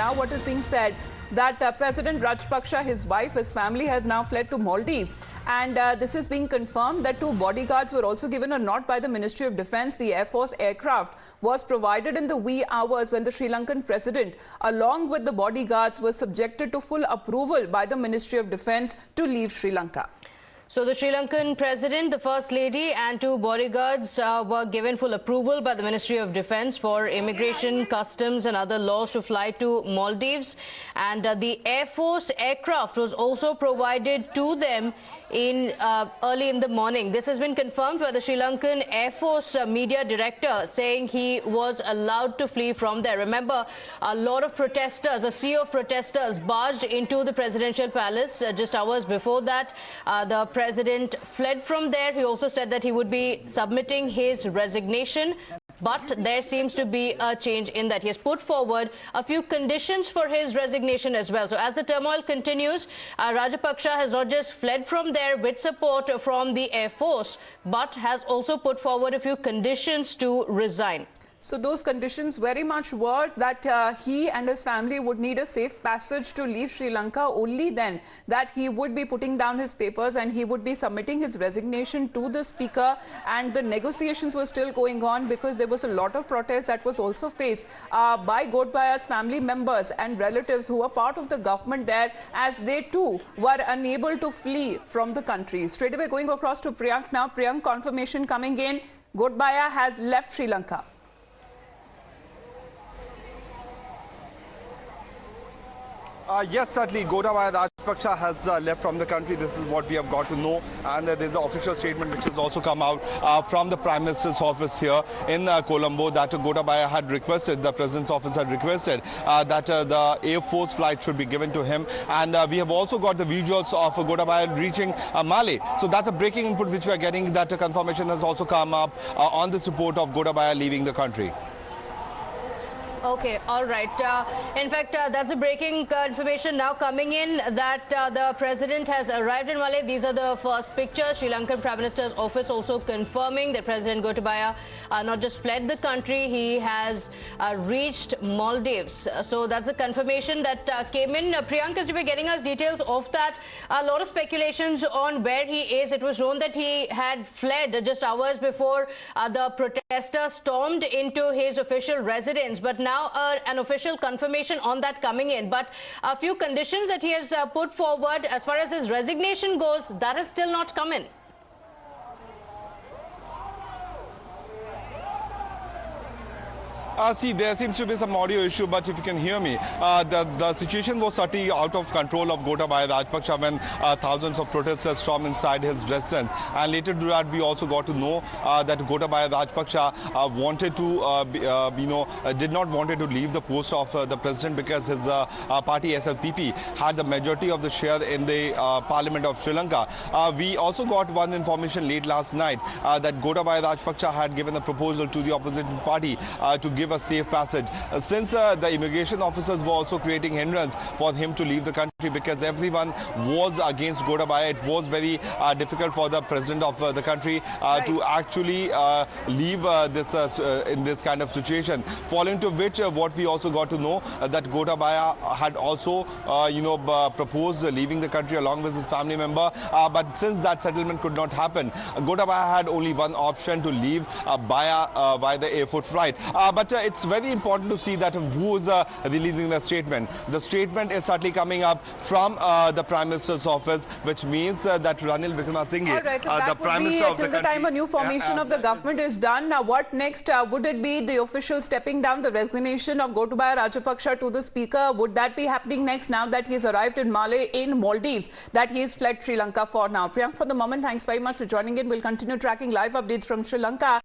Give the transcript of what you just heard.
now what is being said that President Rajapaksa, his wife, his family has now fled to Maldives. And this is being confirmed that 2 bodyguards were also given a nod by the Ministry of Defence. The Airforce aircraft was provided in the wee hours when the Sri Lankan President, along with the bodyguards, was subjected to full approval by the Ministry of Defence to leave Sri Lanka. So the Sri Lankan President, the First Lady and 2 bodyguards were given full approval by the Ministry of Defence for immigration, customs and other laws to fly to Maldives. And the Air Force aircraft was also provided to them early in the morning. This has been confirmed by the Sri Lankan Air Force media director, saying he was allowed to flee from there. Remember, a lot of protesters, a sea of protesters barged into the presidential palace just hours before that. The president fled from there. He also said that he would be submitting his resignation. But there seems to be a change in that. He has put forward a few conditions for his resignation as well. So as the turmoil continues, Rajapaksa has not just fled from there with support from the Air Force, but has also put forward a few conditions to resign. So those conditions very much were that he and his family would need a safe passage to leave Sri Lanka. Only then that he would be putting down his papers and he would be submitting his resignation to the speaker. And the negotiations were still going on because there was a lot of protest that was also faced by Gotabaya's family members and relatives who were part of the government there, as they too were unable to flee from the country. Straight away going across to Priyank now. Priyank, confirmation coming in. Gotabaya has left Sri Lanka. Yes, certainly. Gotabaya Rajapaksa has left from the country. This is what we have got to know. And there's an official statement which has also come out from the Prime Minister's office here in Colombo that Gotabaya had requested, the President's office had requested that the Air Force flight should be given to him. And we have also got the visuals of Gotabaya reaching Male. So that's a breaking input which we are getting, that confirmation has also come up on this report of Gotabaya leaving the country. Okay, all right. In fact, that's a breaking information now coming in that the president has arrived in Malé. These are the first pictures. Sri Lankan Prime Minister's office also confirming that President Gotabaya not just fled the country, he has reached Maldives. So that's a confirmation that came in. Priyanka, as you were getting us details of that, a lot of speculations on where he is. It was known that he had fled just hours before the protesters stormed into his official residence. But now an official confirmation on that coming in. But a few conditions that he has put forward as far as his resignation goes, that has still not come in. See, there seems to be some audio issue, but if you can hear me, the situation was certainly out of control of Gotabaya Rajapaksa when thousands of protesters stormed inside his residence. And later to that, we also got to know that Gotabaya Rajapaksa wanted to, did not wanted to leave the post of the president because his party SLPP had the majority of the share in the Parliament of Sri Lanka. We also got one information late last night that Gotabaya Rajapaksa had given a proposal to the opposition party to give a safe passage. Since the immigration officers were also creating hindrance for him to leave the country because everyone was against Gotabaya, it was very difficult for the president of the country to actually leave in this kind of situation. Following to which, what we also got to know that Gotabaya had also, proposed leaving the country along with his family member. But since that settlement could not happen, Gotabaya had only one option to leave via the Air Force flight. But it's very important to see that who is releasing the statement. The statement is certainly coming up from the Prime Minister's office, which means that Ranil Wickremesinghe, right, so the Prime Minister of the country, till the time a new formation of the government is done. Now, what next? Would it be the official stepping down the resignation of Gotabaya Rajapaksa to the speaker? Would that be happening next now that he has arrived in Malé in Maldives, that he has fled Sri Lanka for now? Priyank, for the moment, thanks very much for joining in. We'll continue tracking live updates from Sri Lanka.